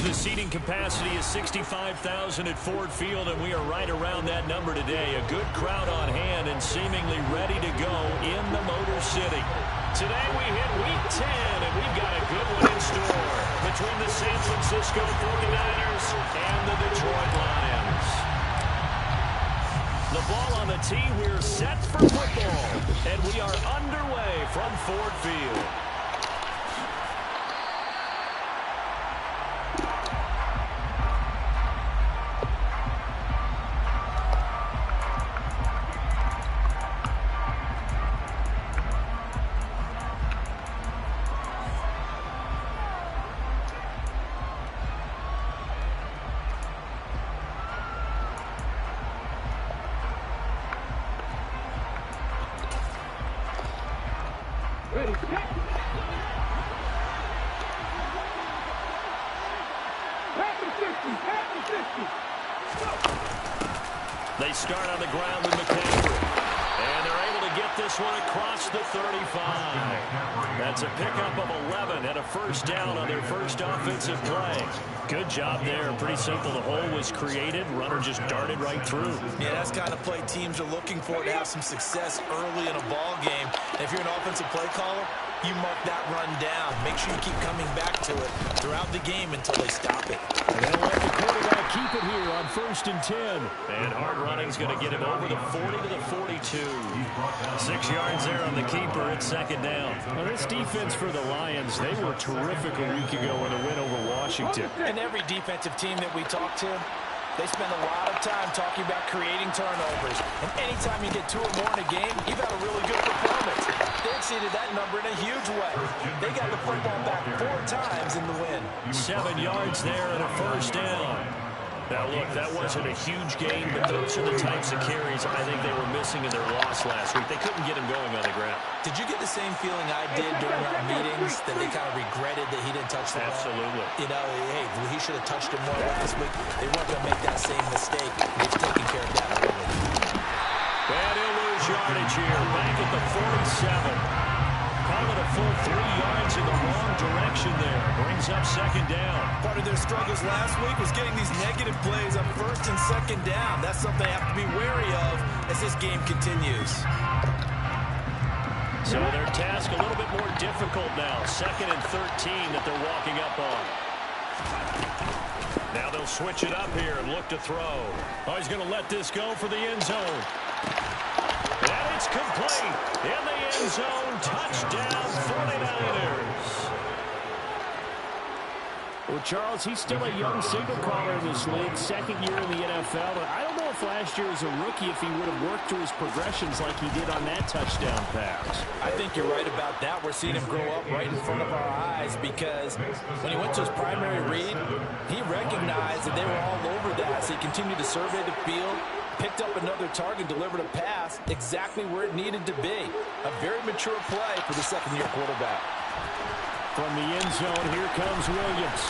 The seating capacity is 65,000 at Ford Field, and we are right around that number today. A good crowd on hand and seemingly ready to go in the Motor City. Today we hit Week 10, and we've got a good one in store between the San Francisco 49ers and the Detroit Lions. The ball on the tee. We're set for football, and we are underway from Ford Field. They start on the ground with McCaffrey, and they're able to get this one across the 35. That's a pickup of 11 and a first down on their first offensive play. Good job there. Pretty simple. The hole was created. Runner just darted right through. Yeah, that's the kind of play teams are looking for to have some success early in a ball game. And if you're an offensive play caller, you mark that run down. Make sure you keep coming back to it throughout the game until they stop it. And they'll let the quarterback keep it here on 1st and 10. And hard running's going to get him over the 40 to the 42. 6 yards there on the keeper at 2nd down. Well, this defense for the Lions, they were terrific a week ago in a win over Washington. And every defensive team that we talk to, they spend a lot of time talking about creating turnovers. And anytime you get 2 or more in a game, you've had a really good performance. They exceeded that number in a huge way. They got the football back 4 times in the win. 7 yards there and a first down. Now, look, that wasn't a huge gain, but those are the types of carries I think they were missing in their loss last week. They couldn't get him going on the ground. Did you get the same feeling I did during our meetings, that they kind of regretted that he didn't touch the ball? Absolutely. You know, hey, he should have touched it more last week. They weren't going to make that same mistake. They've taken care of that early. And he'll lose yardage here, back at the 47. Call it a full 3 yards in the wrong direction there. Brings up 2nd down. Part of their struggles last week was getting these negative plays on 1st and 2nd down. That's something they have to be wary of as this game continues. So their task a little bit more difficult now. 2nd and 13 that they're walking up on. Now they'll switch it up here and look to throw. Oh, he's going to let this go for the end zone. And it's complete. In the end zone. Touchdown, 49ers. Well, Charles, he's still a young signal caller in this league, 2nd year in the NFL. But I don't know if last year as a rookie, if he would have worked through his progressions like he did on that touchdown pass. I think you're right about that. We're seeing him grow up right in front of our eyes, because when he went to his primary read, he recognized that they were all over that. So he continued to survey the field, picked up another target, delivered a pass exactly where it needed to be. A very mature play for the 2nd-year quarterback. From the end zone, here comes Williams.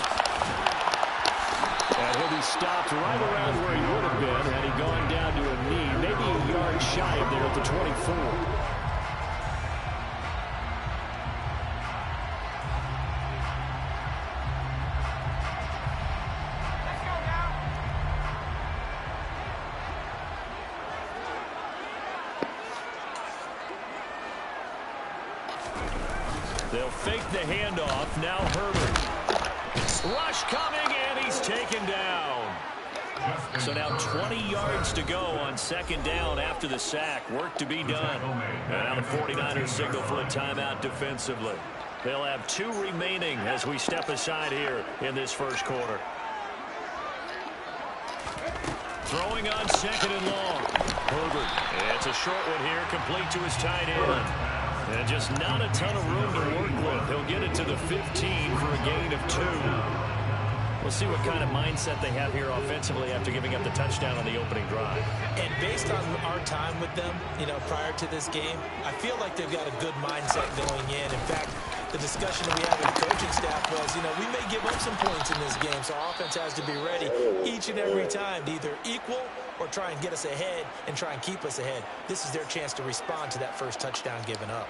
And he'll be stopped right around where he would have been had he gone down to a knee, maybe a yard shy of there at the 24. They'll fake the handoff. Now Herbert. Rush coming, and he's taken down. So now 20 yards to go on 2nd down after the sack. Work to be done. And now the 49ers signal for a timeout defensively. They'll have 2 remaining as we step aside here in this first quarter. Throwing on 2nd and long. Herbert. And it's a short one here, complete to his tight end. And just not a ton of room to work with. He'll get it to the 15 for a gain of 2. We'll see what kind of mindset they have here offensively after giving up the touchdown on the opening drive. And based on our time with them, you know, prior to this game, I feel like they've got a good mindset going in. In fact, the discussion we had with the coaching staff was, you know, we may give up some points in this game, so our offense has to be ready each and every time to either equal or try and get us ahead and try and keep us ahead. This is their chance to respond to that first touchdown given up.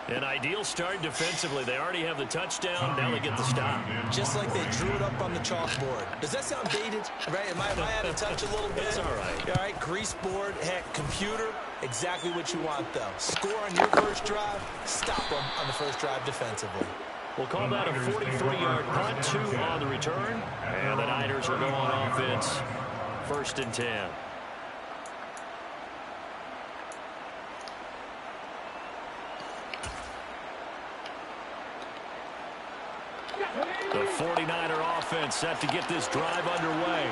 An ideal start defensively. They already have the touchdown. Now they get the stop. Just like they drew it up on the chalkboard. Does that sound dated? Right? Am I out of touch a little bit? It's all right. All right, grease board, heck, computer. Exactly what you want, though. Score on your first drive. Stop them on the first drive defensively. We'll call that a 43-yard punt, 2 on the return. And the Niners will go on offense. 1st and 10. The 49er offense set to get this drive underway.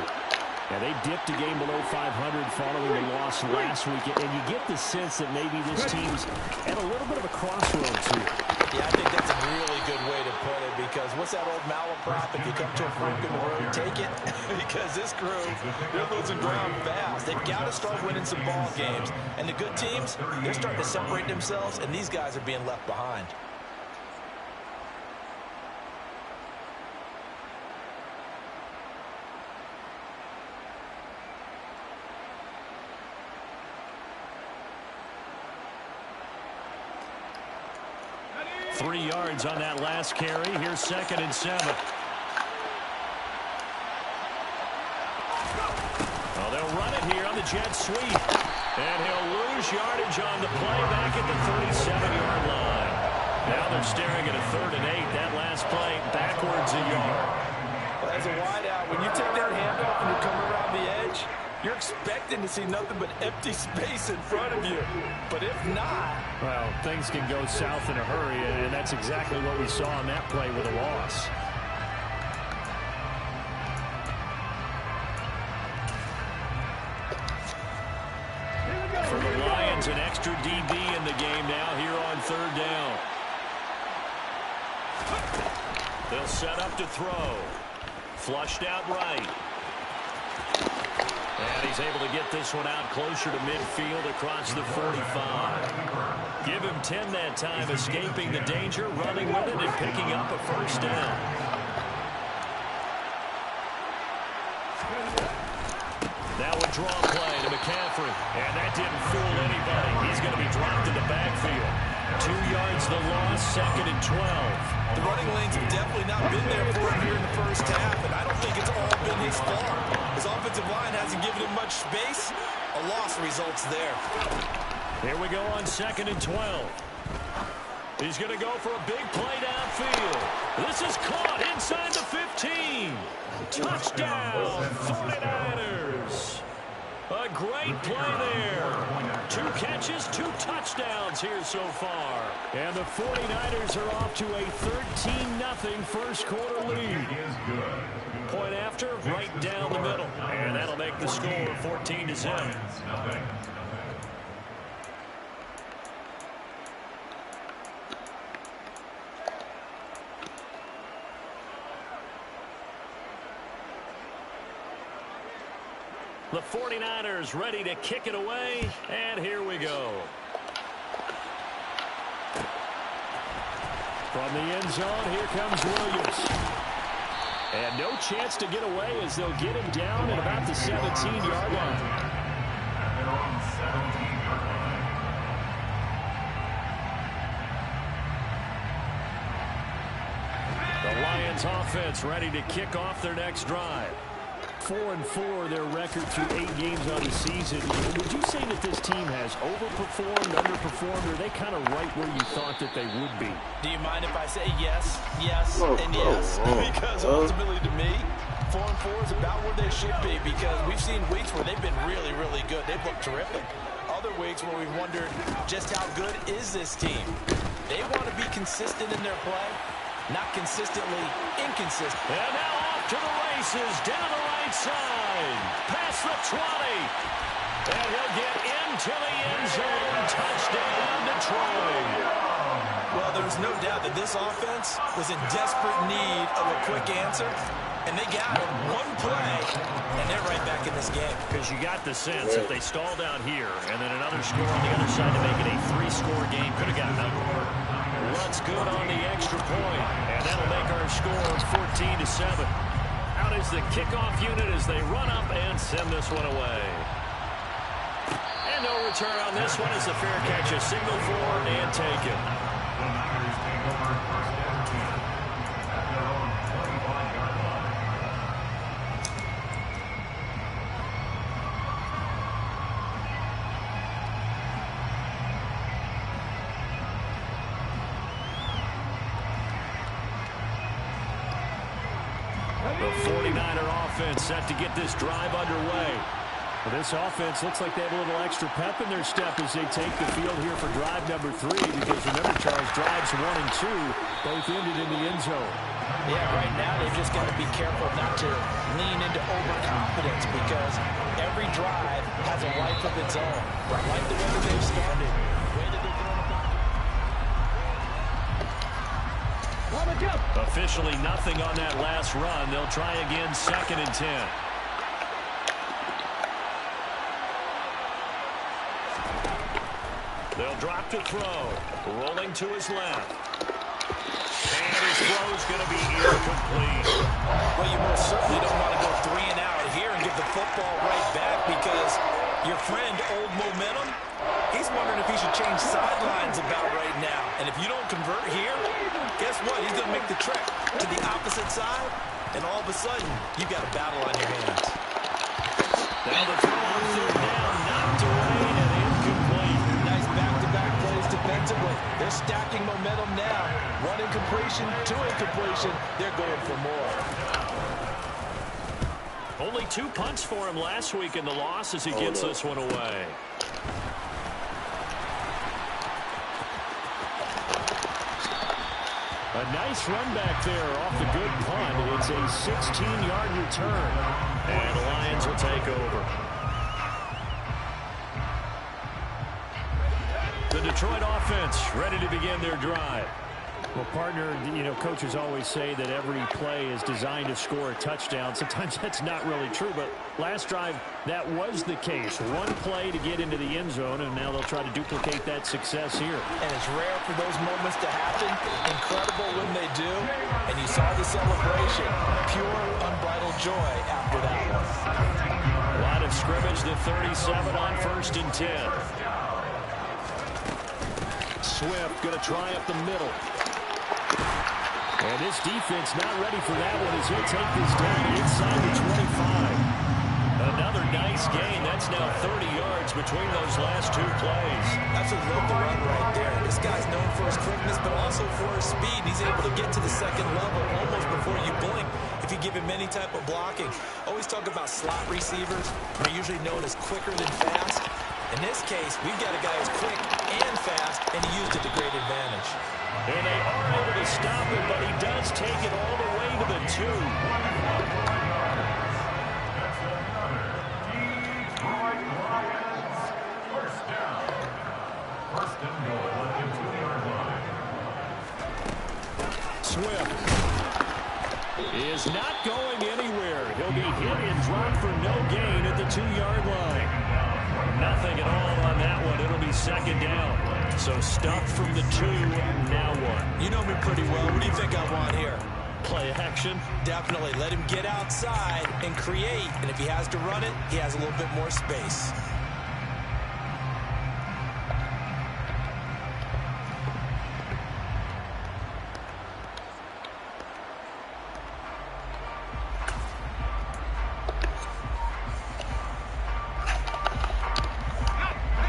And they dipped a game below 500 following the loss last week. And you get the sense that maybe this team's at a little bit of a crossroads here. Yeah, I think that's a really good way to put it, because what's that old malaprop? If you come to a fork in the road, take it. Because this crew, they're losing ground fast. They've got to start winning some ball games. And the good teams, they're starting to separate themselves, and these guys are being left behind. Three yards on that last carry. Here's 2nd and 7. Well, they'll run it here on the jet sweep. And he'll lose yardage on the play back at the 37-yard line. Now they're staring at a 3rd and 8. That last play backwards a yard. Well, as a wideout, when you take that handoff and you come around the edge, you're expecting to see nothing but empty space in front of you. But if not... Well, things can go south in a hurry, and that's exactly what we saw on that play with a loss. For the Lions, an extra DB in the game now here on 3rd down. They'll set up to throw. Flushed out right. And he's able to get this one out closer to midfield across the 45. Give him 10 that time, escaping the danger, running with it, and picking up a 1st down. Now a draw play to McCaffrey. And that didn't fool anybody. He's going to be dropped in the backfield. 2 yards the loss, 2nd and 12. The running lanes have definitely not been there for him here in the first half, and I don't think it's all been his fault. His offensive line hasn't given him much space. A loss results there. Here we go on 2nd and 12. He's going to go for a big play downfield. This is caught inside the 15. Touchdown, 49ers. A great play there. 2 catches, 2 touchdowns here so far. And the 49ers are off to a 13-0 first quarter lead. Point after, right down the middle. And that'll make the score 14-0. The 49ers ready to kick it away, and here we go. From the end zone, here comes Williams. And no chance to get away as they'll get him down at about the 17-yard line. The Lions offense ready to kick off their next drive. 4-4 their record through 8 games on the season. Would you say that this team has overperformed, underperformed, or are they kind of right where you thought that they would be? Do you mind if I say yes, yes, and yes? Because ultimately to me, 4-4 is about where they should be, because we've seen weeks where they've been really, really good. They've looked terrific. Other weeks where we've wondered just how good is this team. They want to be consistent in their play, not consistently inconsistent. And now off to the races, down the right side, past the 20. And he'll get into the end zone. Touchdown, Detroit. Well, there's no doubt that this offense was in desperate need of a quick answer, and they got it. One play, and they're right back in this game. Because you got the sense if they stalled out here and then another score on the other side to make it a 3-score game, could have gotten up. Runs good on the extra point, and that'll make our score 14-7. Out is the kickoff unit as they run up and send this one away. And no return on this one as the fair catch is signaled for and taken. The 49er offense set to get this drive underway. Well, this offense looks like they have a little extra pep in their step as they take the field here for drive number 3. Because remember, Charles, drives 1 and 2 both ended in the end zone. Yeah, right now they've just got to be careful not to lean into overconfidence because every drive has a life of its own. I like the way that they've started. Officially nothing on that last run. They'll try again, 2nd and 10. They'll drop to throw. Rolling to his left. And his throw's going to be incomplete. Well, you most certainly don't want to go 3 and out here and give the football right back because your friend, Old Momentum, he's wondering if he should change sidelines about right now. And if you don't convert here, guess what? He's going to make the trek to the opposite side, and all of a sudden, you've got a battle on your hands. Now the throw on 3rd down, knocked away and incomplete. Nice back-to-back plays defensively. They're stacking momentum now. 1 incompletion, 2 incompletion. They're going for more. Only 2 punts for him last week in the loss as he gets this one away. A nice run back there off the good punt. It's a 16-yard return. And the Lions will take over. The Detroit offense ready to begin their drive. Well, partner, you know, coaches always say that every play is designed to score a touchdown. Sometimes that's not really true, but last drive, that was the case. 1 play to get into the end zone, and now they'll try to duplicate that success here. And it's rare for those moments to happen. Incredible when they do. And you saw the celebration. Pure, unbridled joy after that one. Line of scrimmage, the 37 on 1st and 10. Swift going to try up the middle. And this defense not ready for that one as he'll take this down inside the 25. Another nice gain. That's now 30 yards between those last 2 plays. Absolutely love the run right there. This guy's known for his quickness, but also for his speed. He's able to get to the 2nd level almost before you blink if you give him any type of blocking. Always talk about slot receivers. They're usually known as quicker than fast. In this case, we've got a guy who's quick and fast, and he used it to great advantage. And they are able to stop him, but he does take it all the way to the 2. Swift is not going anywhere. He'll be hit and dropped for no gain at the 2-yard line. Nothing at all on that one. It'll be 2nd down. So stuffed from the 2, now 1. You know me pretty well. What do you think I want here? Play action. Definitely. Let him get outside and create. And if he has to run it, he has a little bit more space.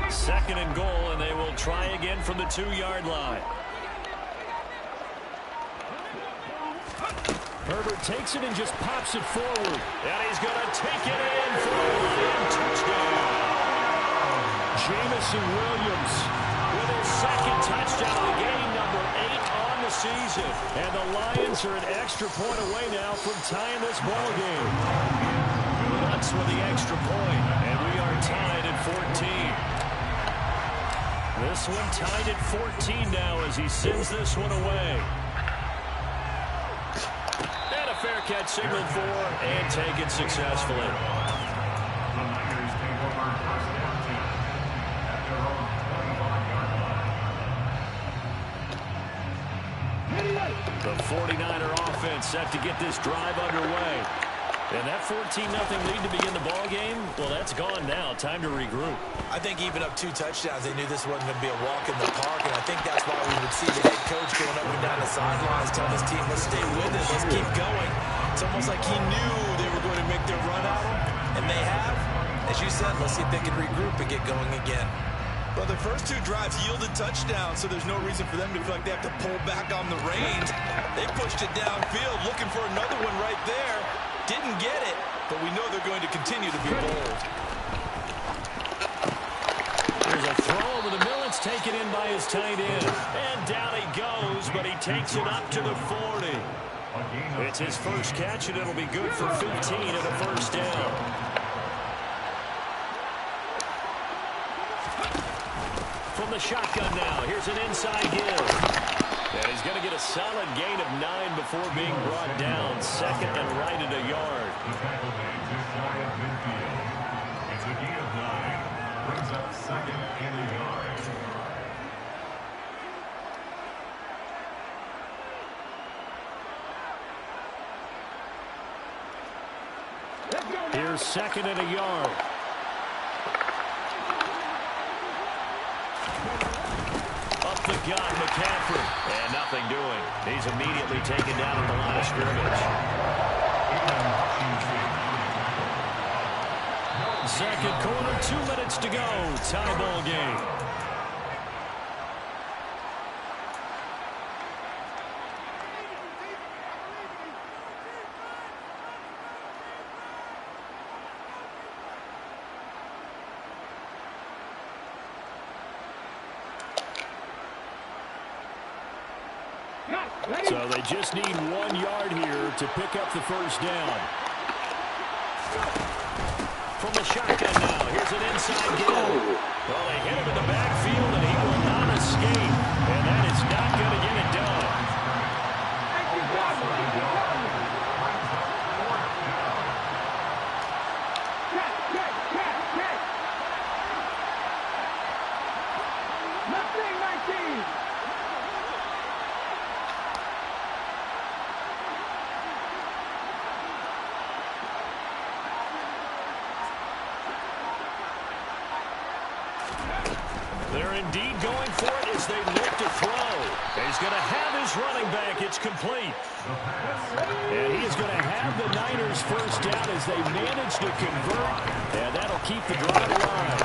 Second and goal, and they will try again from the 2-yard line. Herbert takes it and just pops it forward. And he's going to take it in for a Lion touchdown. Jamison Williams With his 2nd touchdown of the game, number 8 on the season. And the Lions are an extra point away now from tying this ball game. Nuts with the extra point, and we are tied at 14. This one tied at 14 now as he sends this one away. And a fair catch signaled for and taken successfully. The 49er offense set to get this drive underway. And that 14-0 lead to begin the ball game, well, that's gone now. Time to regroup. I think even up 2 touchdowns, they knew this wasn't going to be a walk in the park, and I think that's why we would see the head down the sidelines telling his team, let's stay with it, let's keep going. It's almost like he knew they were going to make their run at him, and they have. As you said, let's see if they can regroup and get going again. Well, the first 2 drives yielded touchdowns, so there's no reason for them to feel like they have to pull back on the reins. They pushed it downfield, looking for another one right there. Didn't get it, but we know they're going to continue to be bold. There's a throw over the middle. It's taken in by his tight end. And down he goes, but he takes it up to the 40. It's his first catch, and it'll be good for 15 and a first down. From the shotgun now, here's an inside give. And he's going to get a solid gain of 9 before being brought down. Second and right at a yard. It's a gain of 9. Brings up second and a yard. Here's second and a yard. Up the gut, McCaffrey. And nothing doing. He's immediately taken down at the line of scrimmage. Second quarter, 2 minutes to go. Tie ball game. So they just need 1 yard here to pick up the first down. From the shotgun now, here's an inside give. Well, they hit him in the backfield, and he will not escape. And that is not going to get it done. They're indeed going for it as they look to throw. He's going to have his running back. It's complete. And he is going to have the Niners first down as they manage to convert. And that'll keep the drive alive.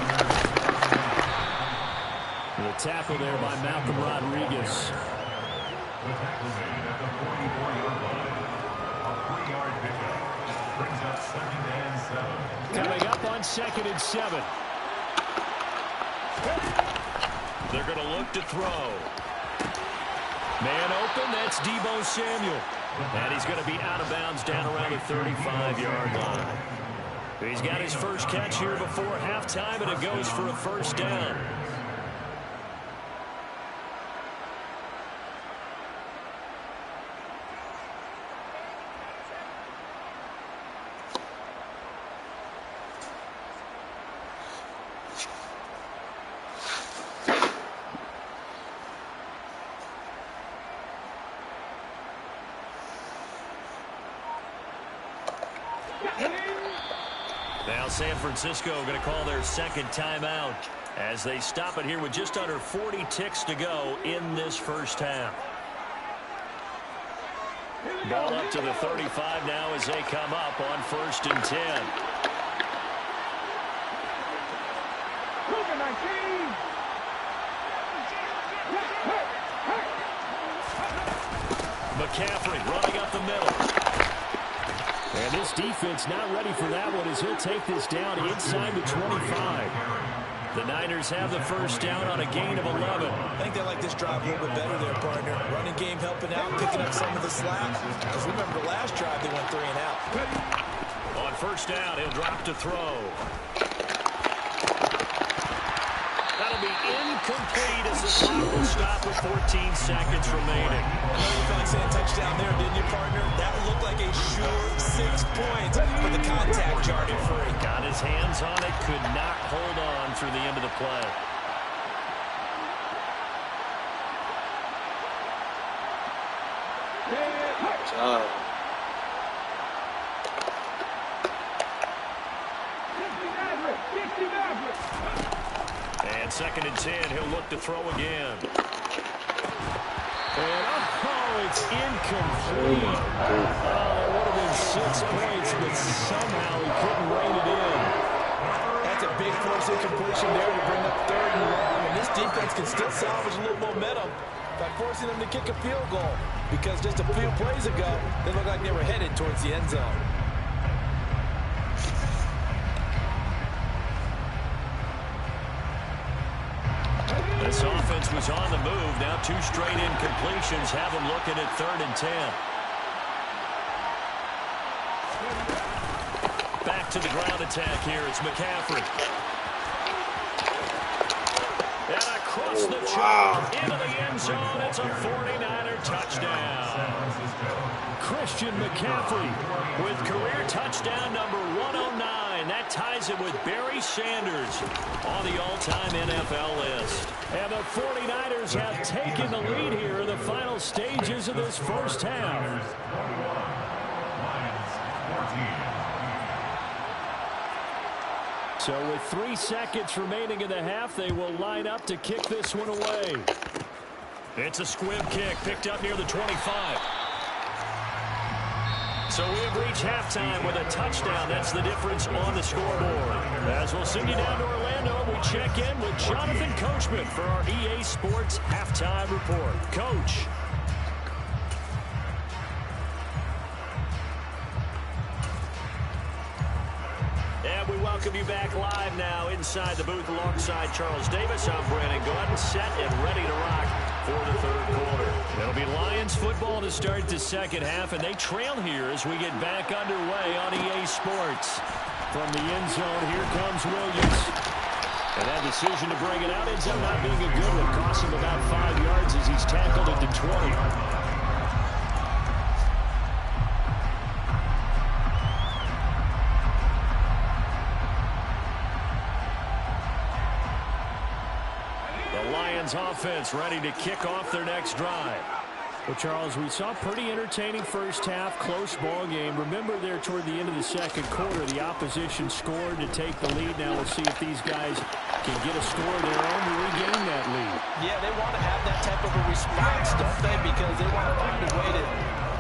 The tackle there by Malcolm Rodriguez. The tackle made at the 44-yard line. A 3-yard pickup. Brings up second and 7. Coming up on second and 7. They're going to look to throw. Man open, that's Deebo Samuel. And he's going to be out of bounds down around the 35-yard line. He's got his first catch here before halftime, and it goes for a first down. Now San Francisco going to call their second timeout as they stop it here with just under 40 ticks to go in this first half. Ball up to the 35 now as they come up on first and 10. McCaffrey running up the middle. And this defense not ready for that one as he'll take this down inside the 25. The Niners have the first down on a gain of 11. I think they like this drive a little bit better there, partner. Running game helping out, picking up some of the slack. Because remember the last drive, they went 3 and out. On first down, he'll drop to throw. That'll be incomplete as the clock will stop with 14 seconds remaining. I know you felt like saying touchdown there, didn't you, partner? That looked like a sure 6 points, but the contact jarred it free. Got his hands on it, could not hold on through the end of the play. And second and 10, he'll look to throw again. And It's incomplete. It would have been 6 points, but somehow he couldn't rein it in. That's a big force incompletion there to bring up 3rd and long. And this defense can still salvage a little momentum by forcing them to kick a field goal. Because just a few plays ago, they looked like they were headed towards the end zone. This offense was on the move. Now 2 straight incompletions have them looking at 3rd and 10. Back to the ground attack here. It's McCaffrey. And across the chop into the end zone. It's a 49er touchdown. Christian McCaffrey With career touchdown number 109. That ties him with Barry Sanders on the all-time NFL list. And the 49ers have taken the lead here in the final stages of this first half. So with 3 seconds remaining in the half, they will line up to kick this one away. It's a squib kick picked up near the 25. So we have reached halftime with a touchdown. That's the difference on the scoreboard. As we'll send you down to Orlando, we check in with Jonathan Coachman for our EA Sports Halftime Report. Coach. And we welcome you back live now inside the booth alongside Charles Davis. I'm Brandon Gordon, set and ready to rock for the 3rd quarter. It'll be Lions football to start the second half, and they trail here as we get back underway on EA Sports. From the end zone, here comes Williams. And that decision to bring it out ends up not being a good one. Costs him about 5 yards as he's tackled at the 20. Offense ready to kick off their next drive. Well, Charles, we saw a pretty entertaining first half, close ball game. Remember there toward the end of the second quarter, the opposition scored to take the lead. Now we'll see if these guys can get a score of their own to regain that lead. Yeah, they want to have that type of a response, don't they? Because they want to find a way to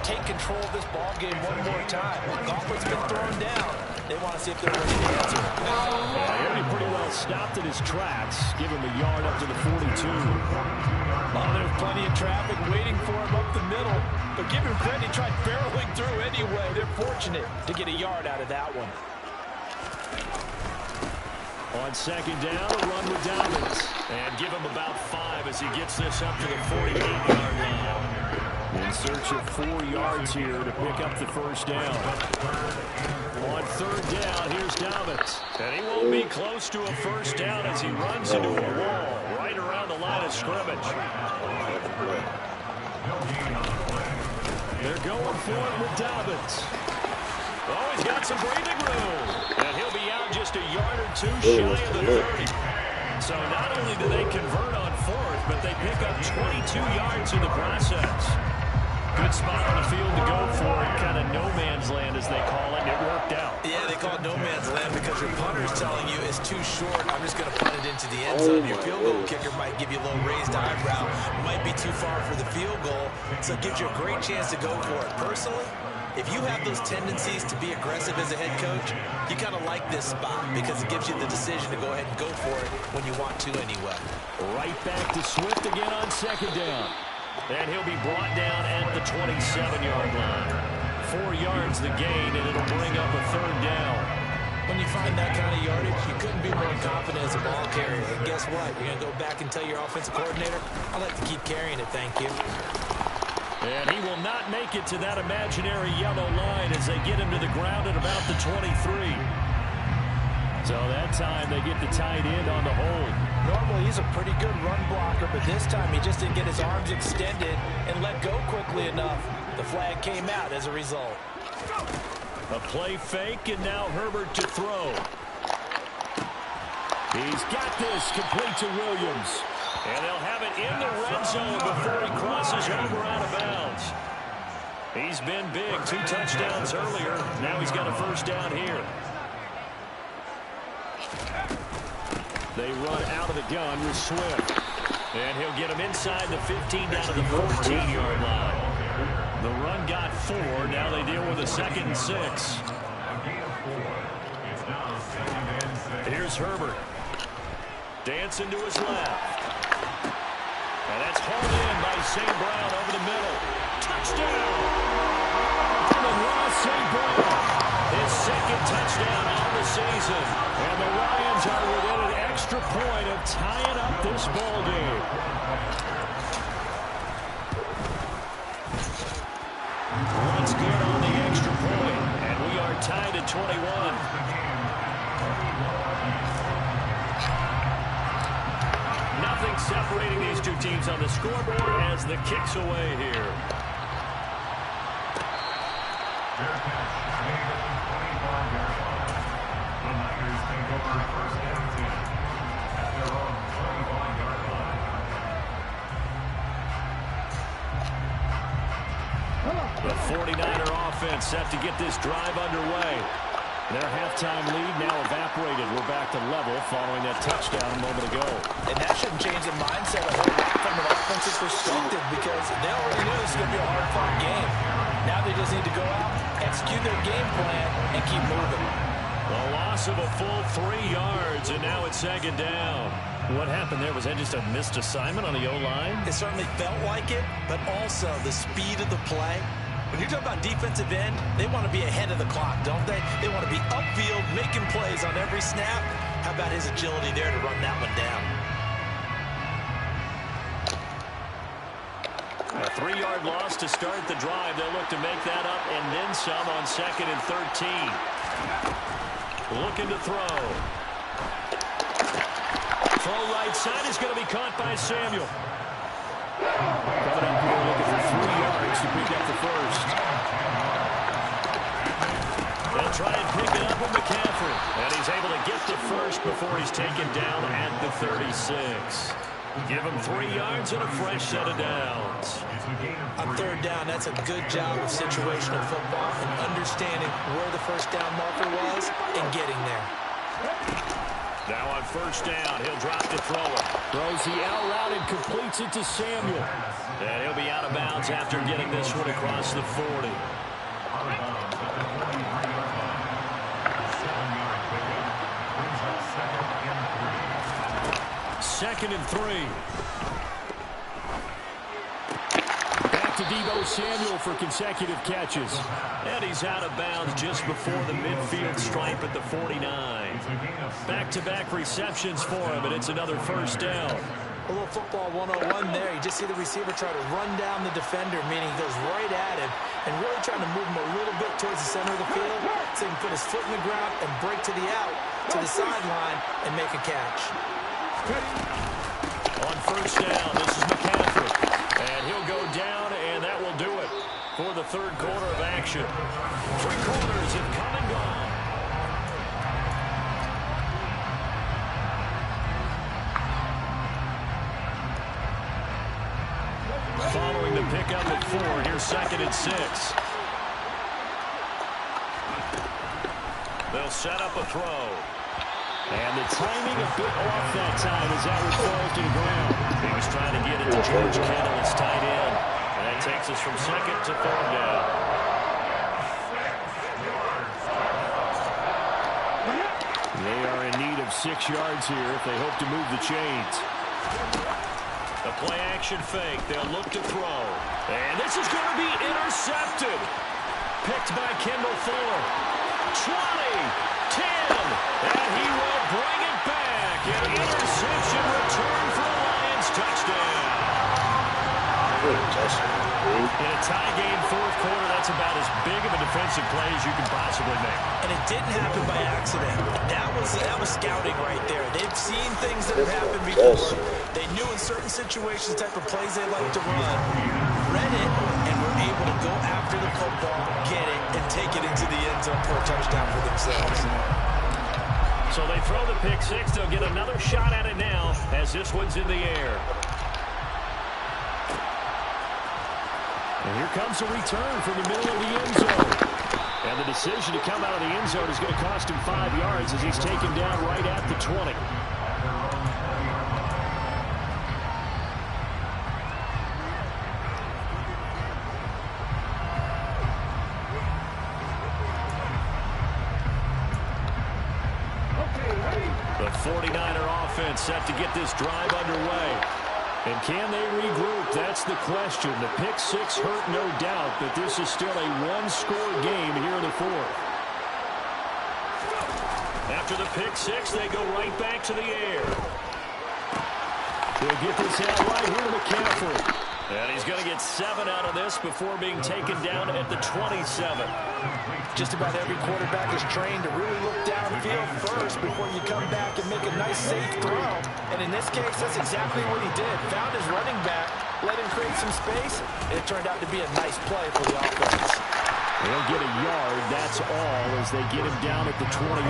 take control of this ball game one more time. Gauntlet's been thrown down. They want to see if they're ready to answer. Yeah, he'll be pretty well stopped in his tracks. Give him a yard up to the 42. Oh, there's plenty of traffic waiting for him up the middle. But give him credit, he tried barreling through anyway. They're fortunate to get a yard out of that one. On second down, a run with Dobbins. And give him about 5 as he gets this up to the 48-yard line. In search of 4 yards here to pick up the first down. On third down, here's Dobbins. And he won't be close to a first down as he runs into a wall right around the line of scrimmage. They're going for it with Dobbins. Oh, he's got some breathing room. And he'll be out just a yard or 2 shy of the 30. So not only do they convert on 4th, but they pick up 22 yards in the process. Good spot on the field to go for it. Kind of no man's land, as they call it. It worked out. Yeah, they call it no man's land because your punter is telling you it's too short. I'm just going to punt it into the end zone. Your field goal kicker might give you a little raised eyebrow. Might be too far for the field goal. So it gives you a great chance to go for it. Personally, if you have those tendencies to be aggressive as a head coach, you kind of like this spot because it gives you the decision to go ahead and go for it when you want to anyway. Right back to Swift again on second down. And he'll be brought down at the 27-yard line. 4 yards the gain, and it'll bring up a third down. When you find that kind of yardage, you couldn't be more confident as a ball carrier. And guess what? You're going to go back and tell your offensive coordinator, I'd like to keep carrying it, thank you. And he will not make it to that imaginary yellow line as they get him to the ground at about the 23. So that time they get the tight end on the hold. Normally he's a pretty good run blocker, but this time he just didn't get his arms extended and let go quickly enough. The flag came out as a result. A play fake, and now Herbert to throw. He's got this complete to Williams. And they'll have it in the red zone before he crosses over out of bounds. He's been big. 2 touchdowns earlier. Now he's got a first down here. They run out of the gun with Swift. And he'll get him inside the 15 down to the 14-yard line. The run got 4. Now they deal with a 2nd and 6. A gain of 4. It's now 2nd and 6. Here's Herbert. Dancing to his left. And that's hauled in by St. Brown over the middle. Touchdown! Amon-Ra St. Brown. His 2nd touchdown on the season. And the Lions are within an extra point of tying up this ball game. Runs good on the extra point. And we are tied at 21. Nothing separating these two teams on the scoreboard as the kick's away here. Their catch made at the 25-yard line. The Niners take over 1st and 10 at their own 25-yard line. The 49er offense set to get this drive underway. Their halftime lead now evaporated. We're back to level following that touchdown a moment ago. And that shouldn't change the mindset a whole lot from an offensive perspective because they already knew this was going to be a hard-fought game. Now they just need to go out, execute their game plan, and keep moving. A loss of a full 3 yards, and now it's 2nd down. What happened there? Was that just a missed assignment on the O-line? It certainly felt like it, but also the speed of the play. When you talk about defensive end, they want to be ahead of the clock, don't they? They want to be upfield, making plays on every snap. How about his agility there to run that one down? A 3-yard loss to start the drive. They'll look to make that up and then some on 2nd and 13. Looking to throw. Throw right side is going to be caught by Samuel. Coming up here looking for 3 yards to pick up the 1st. They'll try and pick it up with McCaffrey. And he's able to get the 1st before he's taken down at the 36. Give him 3 yards and a fresh set of downs. On 3rd down, that's a good job of situational football and understanding where the 1st down marker was and getting there. Now on 1st down, he'll drop to throw it. Throws the out route and completes it to Samuel. And he'll be out of bounds after getting this one across the 40. Out of bounds at the 43-yard line. A 7-yard pickup brings up 2nd and 3. 2nd and 3. Back to Deebo Samuel for consecutive catches. And he's out of bounds just before the midfield stripe at the 49. Back-to-back receptions for him, and it's another 1st down. A little football 101 there. You just see the receiver try to run down the defender, meaning he goes right at him and really trying to move him a little bit towards the center of the field so he can put his foot in the ground and break to the out, to the sideline, and make a catch. On 1st down, this is McCaffrey. And he'll go down, and that will do it for the 3rd quarter of action. 3 quarters have come and gone. Following the pickup at 4, here's 2nd and 6. They'll set up a throw. And the timing a bit off that time as that one falls to the ground. He was trying to get it to George Kittle, his tight end. And that takes us from 2nd to 3rd down. They are in need of 6 yards here if they hope to move the chains. The play action fake. They'll look to throw. And this is going to be intercepted. Picked by Kendall Fuller. 20, 10, and he will bring it back. An interception return for a Lions touchdown. In a tie game 4th quarter, that's about as big of a defensive play as you can possibly make. And it didn't happen by accident. That was scouting right there. They've seen things that have happened before. They knew in certain situations the type of plays they like to run. Read it, and were able to go after the football, get it, and take it into the end zone for a touchdown for themselves. So they throw the pick 6. They'll get another shot at it now as this one's in the air. And here comes a return from the middle of the end zone. And the decision to come out of the end zone is going to cost him 5 yards as he's taken down right at the 20. 49er offense set to get this drive underway. And can they regroup? That's the question. The pick six hurt, no doubt, but this is still a one-score game here in the fourth. After the pick six, they go right back to the air. They'll get this out right here to McCaffrey. And he's going to get 7 out of this before being taken down at the 27. Just about every quarterback is trained to really look downfield first before you come back and make a nice, safe throw. And in this case, that's exactly what he did. Found his running back, let him create some space, and it turned out to be a nice play for the offense. They'll get a yard, that's all, as they get him down at the 28.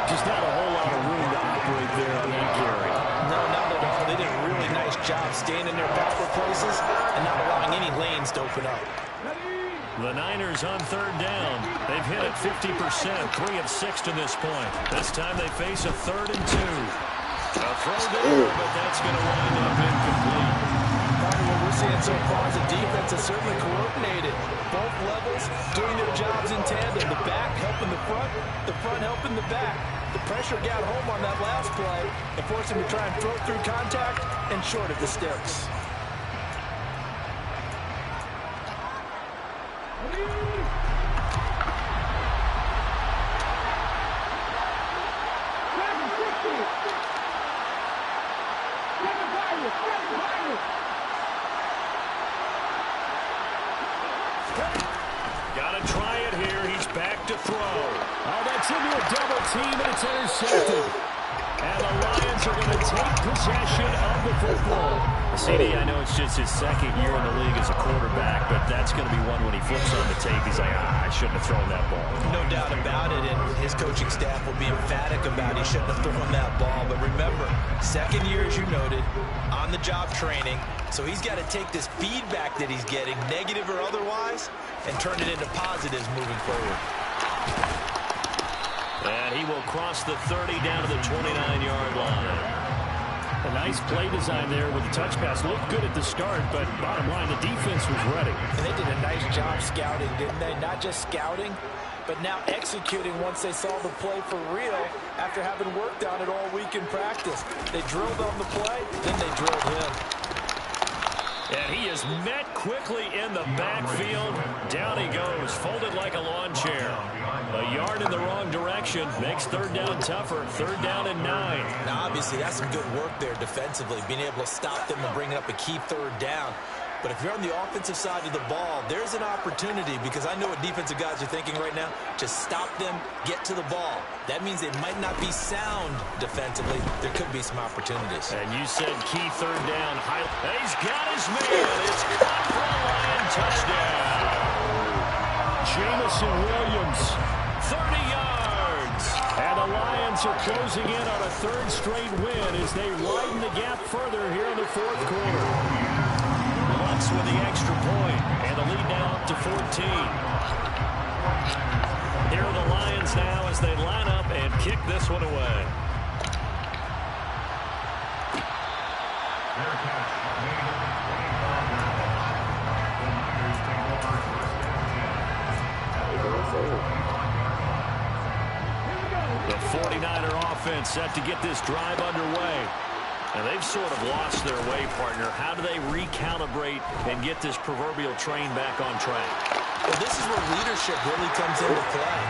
Just not a whole lot of room to operate there on that carry. No, not at all. They did a really nice job staying in their proper places and not allowing any lanes to open up. The Niners on third down. They've hit it 50%, 3 of 6 to this point. This time they face a 3rd and 2. A throw there, but that's going to wind up incomplete. Part of what we're seeing so far is the defense is certainly coordinated. Both levels doing their jobs in tandem. The back helping the front helping the back. The pressure got home on that last play and forced him to try and throw through contact and short of the sticks. Gotta try it here. He's back to throw. Oh, that's into a double team, and it's intercepted. And the Lions are going to take possession of the football. CD, I know it's just his second year in the league as a quarterback, but that's going to be one when he flips on the tape. He's like, I shouldn't have thrown that ball. No doubt about it, and his coaching staff will be emphatic about he shouldn't have thrown that ball. But remember, second year, as you noted, on-the-job training, so he's got to take this feedback that he's getting, negative or otherwise, and turn it into positives moving forward. And he will cross the 30 down to the 29-yard line. A nice play design there with the touch pass. Looked good at the start, but bottom line, the defense was ready. And they did a nice job scouting, didn't they? Not just scouting, but now executing once they saw the play for real after having worked on it all week in practice. They drilled on the play, then they drilled him. And he is met quickly in the backfield. Down he goes, folded like a lawn chair. A yard in the wrong direction makes third down tougher. Third down and 9. Now, obviously, that's some good work there defensively, being able to stop them and bring up a key third down. But if you're on the offensive side of the ball, there's an opportunity, because I know what defensive guys are thinking right now. Just stop them, get to the ball. That means they might not be sound defensively. There could be some opportunities. And you said key third down. He's got his man. It's caught for a Lion touchdown. Jamison Williams, 30 yards. And the Lions are closing in on a third straight win as they widen the gap further here in the fourth quarter. Bucks with the extra point, and the lead now up to 14. Here are the Lions now as they line up and kick this one away. The 49er offense set to get this drive underway. And they've sort of lost their way, partner. How do they recalibrate and get this proverbial train back on track? Well, this is where leadership really comes into play.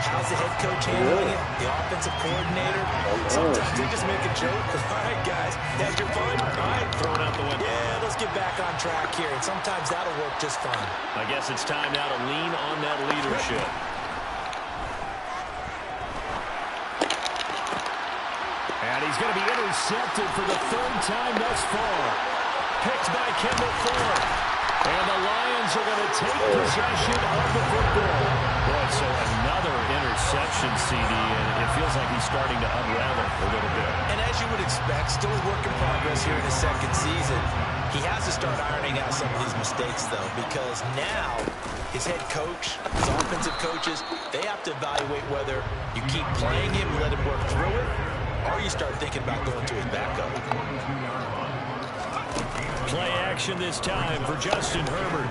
How's the head coach handling it? The offensive coordinator? Sometimes they just make a joke. All right, guys, had your fun? All right, throw it out the window. Yeah, let's get back on track here. And sometimes that'll work just fine. I guess it's time now to lean on that leadership. And he's going to be intercepted for the third time thus far. Picked by Kendall Ford. And the Lions are going to take possession of the football. Boy, so another interception, CD, and it feels like he's starting to unravel a little bit. And as you would expect, still a work in progress here in his second season. He has to start ironing out some of these mistakes, though, because now his head coach, his offensive coaches, they have to evaluate whether you keep playing him and let him work through it, or you start thinking about going to his backup. Play action this time for Justin Herbert.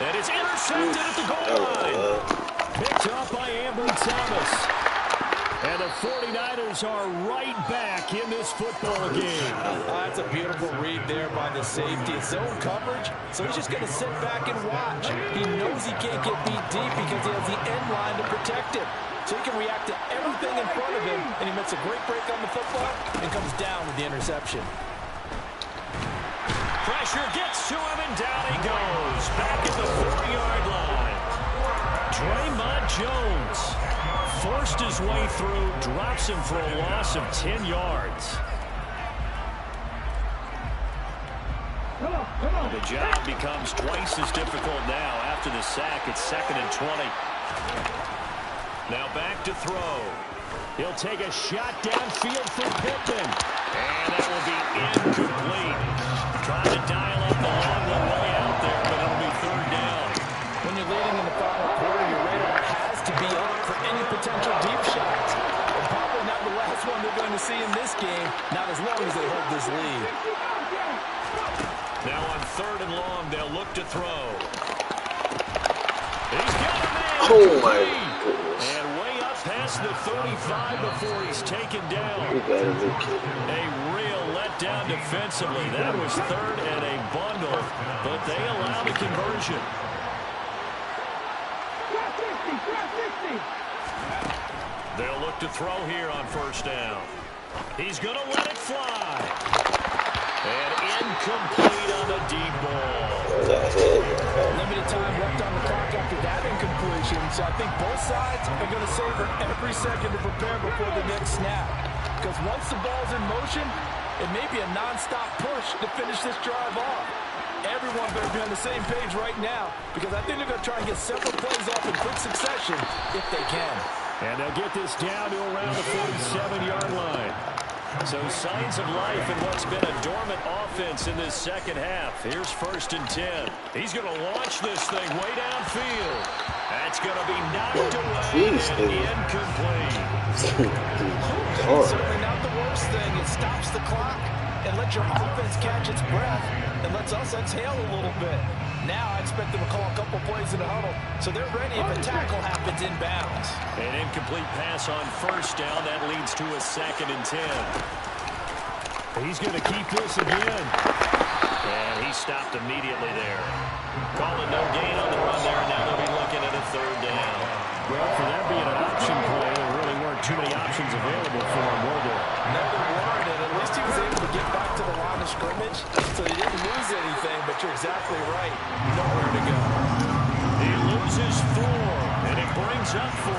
And it's intercepted at the goal line. Picked off by Ambry Thomas. And the 49ers are right back in this football game. That's a beautiful read there by the safety. Zone coverage, so he's just going to sit back and watch. He knows he can't get beat deep because he has the end line to protect him. So he can react to everything in front of him, and he makes a great break on the football and comes down with the interception. Pressure gets to him, and down he goes. Back at the 4-yard line. Draymond Jones forced his way through, drops him for a loss of 10 yards. The job becomes twice as difficult now after the sack. It's 2nd and 20. Now back to throw. He'll take a shot downfield for Pittman. And that will be incomplete. Trying to dial up the long one way out there, but it'll be 3rd down. When you're leading in the final quarter, your radar has to be up for any potential deep shots. And probably not the last one they're going to see in this game, not as long as they hold this lead. Now on 3rd and long, they'll look to throw. He's got a man. Oh my goodness. And way up past the 35 before he's taken down. You gotta be kidding. A real letdown defensively. That was 3rd and a bundle, but they allow the conversion. They'll look to throw here on 1st down. He's going to let it fly. And incomplete on the deep ball. Limited time left on the clock after that incompletion, so I think both sides are going to savor every second to prepare before the next snap. Because once the ball's in motion, it may be a non-stop push to finish this drive off. Everyone better be on the same page right now, because I think they're going to try and get several plays off in quick succession if they can. And they'll get this down to around the 47-yard line. So signs of life in what's been a dormant offense in this second half. Here's 1st and 10. He's going to launch this thing way downfield. That's going to be knocked away and incomplete. Certainly not the worst thing. It stops the clock and lets your offense catch its breath and lets us exhale a little bit. Now I expect them to call a couple plays in the huddle, so they're ready if a tackle happens inbounds. An incomplete pass on 1st down. That leads to a 2nd and 10. He's going to keep this again. And he stopped immediately there. Calling no gain on the run there, and now they'll be looking at a 3rd down. Well, for that being an option play, there really weren't too many options available for him, were there? Never warned it. At least he was able to get back to the line of scrimmage, so he didn't lose anything, but you're exactly right. Nowhere to go. He loses 4, and it brings up 4.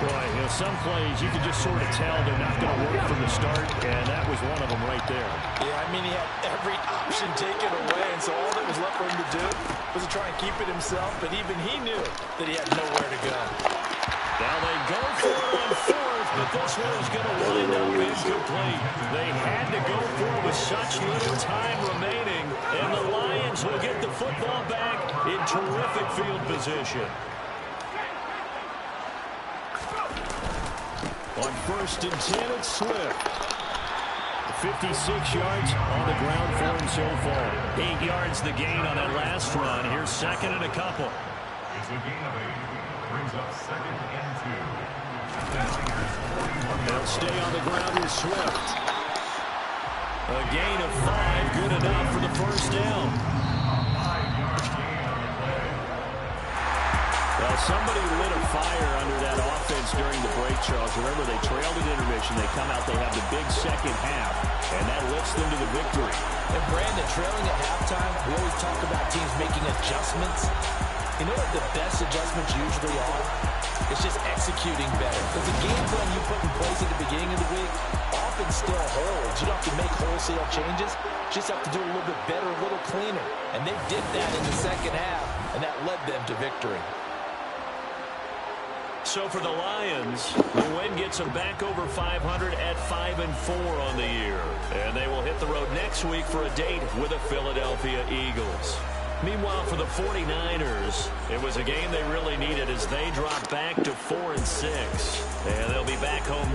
Boy, some plays you can just sort of tell they're not going to work from the start, and that was one of them right there. Yeah, I mean, he had every option taken away, and so all that was left for him to do was to try and keep it himself, but even he knew that he had nowhere to go. Now they go for it on 4th, but this one is going to wind up incomplete. They had to go for it with such little time remaining, and the Lions will get the football back in terrific field position. On 1st and 10, it's Swift. 56 yards on the ground for him so far. 8 yards the gain on that last run. Here's 2nd and a couple. It's a gain of 8. Brings up 2nd and 2. They'll stay on the ground with Swift. A gain of 5, good enough for the 1st down. Well, somebody lit a fire under that offense during the break, Charles. Remember, they trailed at intermission. They come out, they have the big second half, and that lifts them to the victory. And Brandon, trailing at halftime, we always talk about teams making adjustments. You know what the best adjustments usually are? It's just executing better. Because the game plan you put in place at the beginning of the week often still holds. You don't have to make wholesale changes. You just have to do it a little bit better, a little cleaner. And they did that in the second half, and that led them to victory. So for the Lions, the win gets them back over 500 at 5-4 on the year. And they will hit the road next week for a date with the Philadelphia Eagles. Meanwhile, for the 49ers, it was a game they really needed as they dropped back to 4-6. And they'll be back home